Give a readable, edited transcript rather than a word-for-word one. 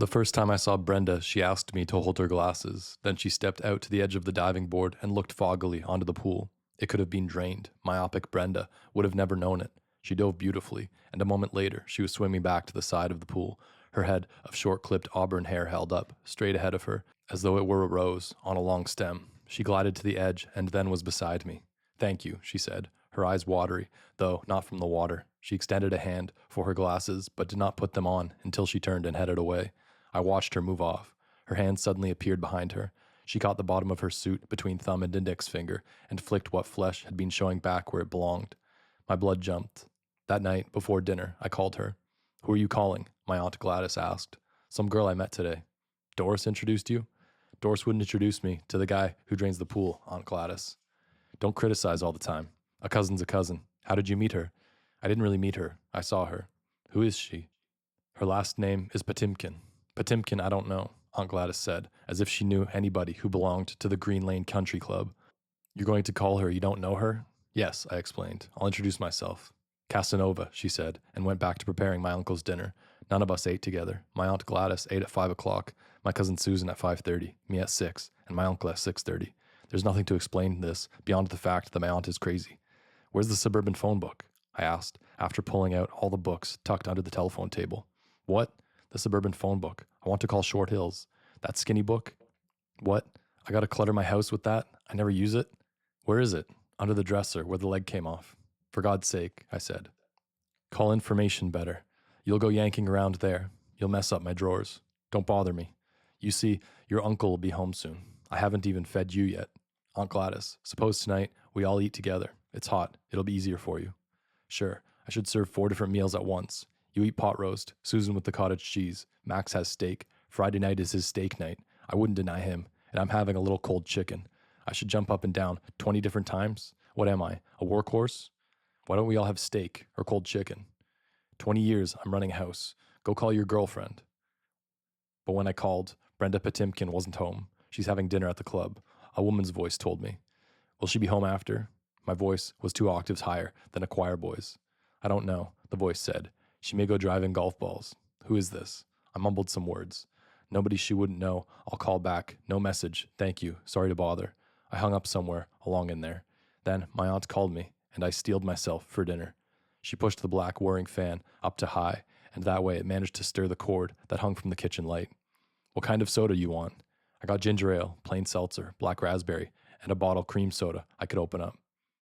The first time I saw Brenda, she asked me to hold her glasses. Then she stepped out to the edge of the diving board and looked foggily onto the pool. It could have been drained. Myopic Brenda would have never known it. She dove beautifully, and a moment later, she was swimming back to the side of the pool, her head of short-clipped auburn hair held up, straight ahead of her, as though it were a rose on a long stem. She glided to the edge and then was beside me. "Thank you," she said, her eyes watery, though not from the water. She extended a hand for her glasses, but did not put them on until she turned and headed away. I watched her move off. Her hand suddenly appeared behind her. She caught the bottom of her suit between thumb and index finger and flicked what flesh had been showing back where it belonged. My blood jumped. That night, before dinner, I called her. "Who are you calling?" my Aunt Gladys asked. "Some girl I met today." "Doris introduced you?" "Doris wouldn't introduce me to the guy who drains the pool, Aunt Gladys." "Don't criticize all the time. A cousin's a cousin. How did you meet her?" "I didn't really meet her. I saw her." "Who is she?" "Her last name is Patimkin." "Patimkin, I don't know," Aunt Gladys said, as if she knew anybody who belonged to the Green Lane Country Club. "You're going to call her you don't know her?" "Yes," I explained. "I'll introduce myself." "Casanova," she said, and went back to preparing my uncle's dinner. None of us ate together. My Aunt Gladys ate at 5 o'clock, my cousin Susan at 5:30, me at 6, and my uncle at 6:30. There's nothing to explain this beyond the fact that my aunt is crazy. "Where's the suburban phone book?" I asked, after pulling out all the books tucked under the telephone table. "What?" "The suburban phone book. I want to call Short Hills." "That skinny book?" "What? I gotta clutter my house with that? I never use it." "Where is it?" "Under the dresser, where the leg came off." "For God's sake," I said. "Call information better. You'll go yanking around there. You'll mess up my drawers. Don't bother me. You see, your uncle will be home soon. I haven't even fed you yet. Aunt Gladys, suppose tonight we all eat together. It's hot. It'll be easier for you." "Sure. I should serve 4 different meals at once. You eat pot roast, Susan with the cottage cheese, Max has steak. Friday night is his steak night. I wouldn't deny him. And I'm having a little cold chicken. I should jump up and down 20 different times? What am I, a workhorse? Why don't we all have steak or cold chicken? 20 years I'm running a house. Go call your girlfriend." But when I called, Brenda Patimkin wasn't home. She's having dinner at the club. A woman's voice told me. "Will she be home after?" My voice was 2 octaves higher than a choir boy's. "I don't know," the voice said. "She may go driving golf balls." "Who is this?" I mumbled some words. "Nobody she wouldn't know. I'll call back. No message. Thank you. Sorry to bother." I hung up somewhere along in there. Then my aunt called me, and I steeled myself for dinner. She pushed the black whirring fan up to high, and that way it managed to stir the cord that hung from the kitchen light. "What kind of soda you want?" I got ginger ale, plain seltzer, black raspberry, and a bottle cream soda I could open up.